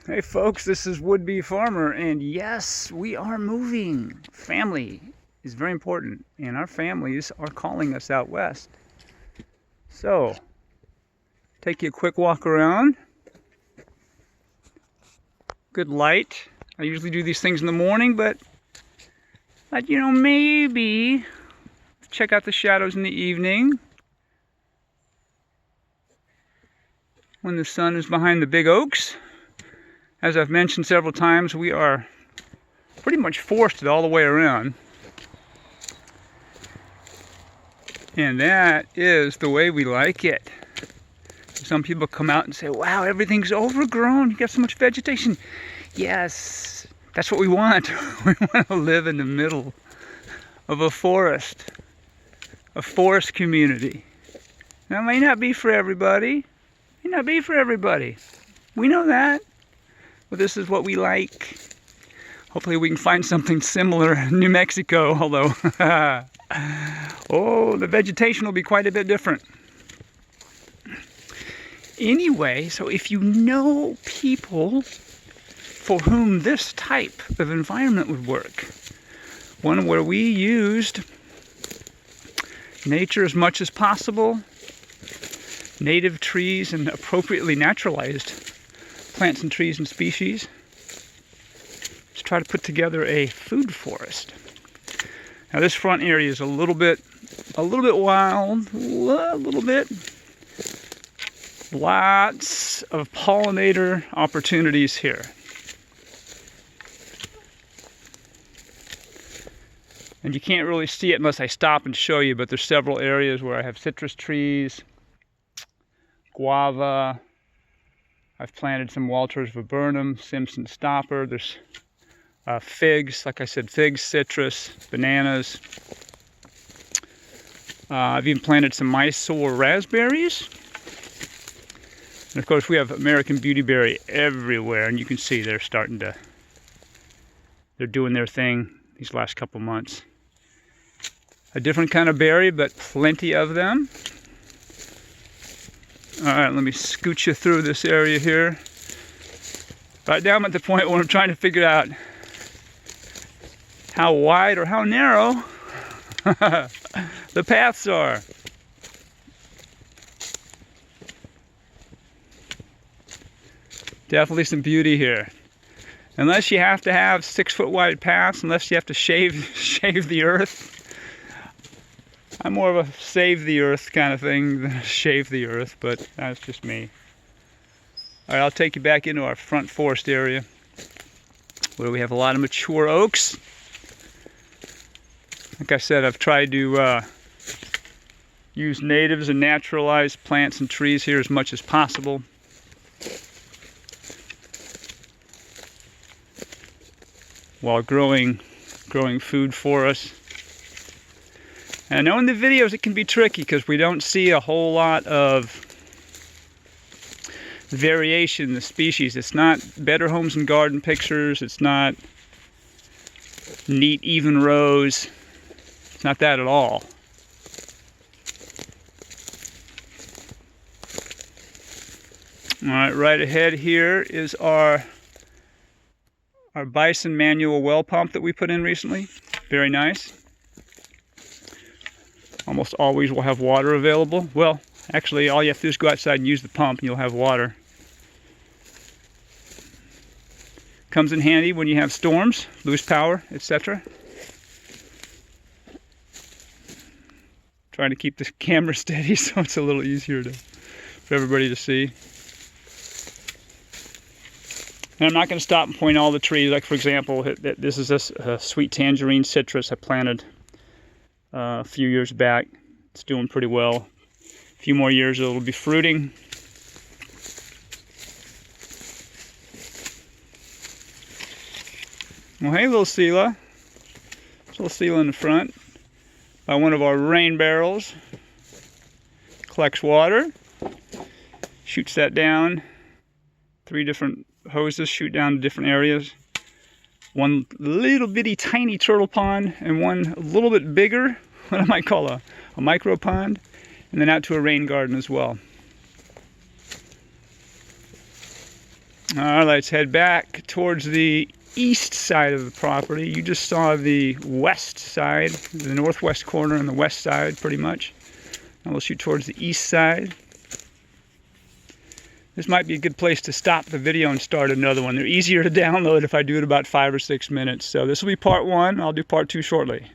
Hey folks, this is Would-Be Farmer, and yes, we are moving. Family is very important, and our families are calling us out west. So, take you a quick walk around. Good light. I usually do these things in the morning, but maybe check out the shadows in the evening when the sun is behind the big oaks. As I've mentioned several times, we are pretty much forested all the way around. And that is the way we like it. Some people come out and say, wow, everything's overgrown. You got so much vegetation. Yes, that's what we want. We want to live in the middle of a forest community. Now, it may not be for everybody. It may not be for everybody. We know that. But this is what we like. Hopefully we can find something similar in New Mexico, although the vegetation will be quite a bit different. Anyway, so if you know people for whom this type of environment would work, one where we used nature as much as possible, native trees and appropriately naturalized plants and trees and species, to try to put together a food forest. Now this front area is a little bit wild, a little bit. Lots of pollinator opportunities here. And you can't really see it unless I stop and show you, but there's several areas where I have citrus trees, guava. I've planted some Walters viburnum, Simpson stopper. There's figs, like I said, figs, citrus, bananas. I've even planted some Mysore raspberries. And of course we have American beautyberry everywhere, and you can see they're doing their thing these last couple months. A different kind of berry, but plenty of them. Alright, let me scoot you through this area here. Right now I'm at the point where I'm trying to figure out how wide or how narrow the paths are. Definitely some beauty here. Unless you have to have 6-foot wide paths, unless you have to shave the earth. I'm more of a save the earth kind of thing than shave the earth, but that's just me. Alright, I'll take you back into our front forest area where we have a lot of mature oaks. Like I said, I've tried to use natives and naturalized plants and trees here as much as possible. While growing food for us. And I know in the videos it can be tricky because we don't see a whole lot of variation in the species. It's not Better Homes and Garden pictures. It's not neat, even rows. It's not that at all. All right, right ahead here is our Bison manual well pump that we put in recently. Very nice. Almost always we'll have water available. Well, actually all you have to do is go outside and use the pump and you'll have water. Comes in handy when you have storms, lose power, etc. Trying to keep the camera steady so it's a little easier for everybody to see. And I'm not going to stop and point all the trees. Like for example, this is a sweet tangerine citrus I planted a few years back. It's doing pretty well. A few more years it'll be fruiting. Well, hey, little Sela. There's little Sela in the front by one of our rain barrels. Collects water, shoots that down. 3 different hoses shoot down to different areas. One little bitty tiny turtle pond and one a little bit bigger, what I might call a micro pond, and then out to a rain garden as well. All right, let's head back towards the east side of the property. You just saw the west side, the northwest corner and the west side pretty much. Now we'll shoot towards the east side. This might be a good place to stop the video and start another one. They're easier to download if I do it about 5 or 6 minutes. So this will be part 1. I'll do part 2 shortly.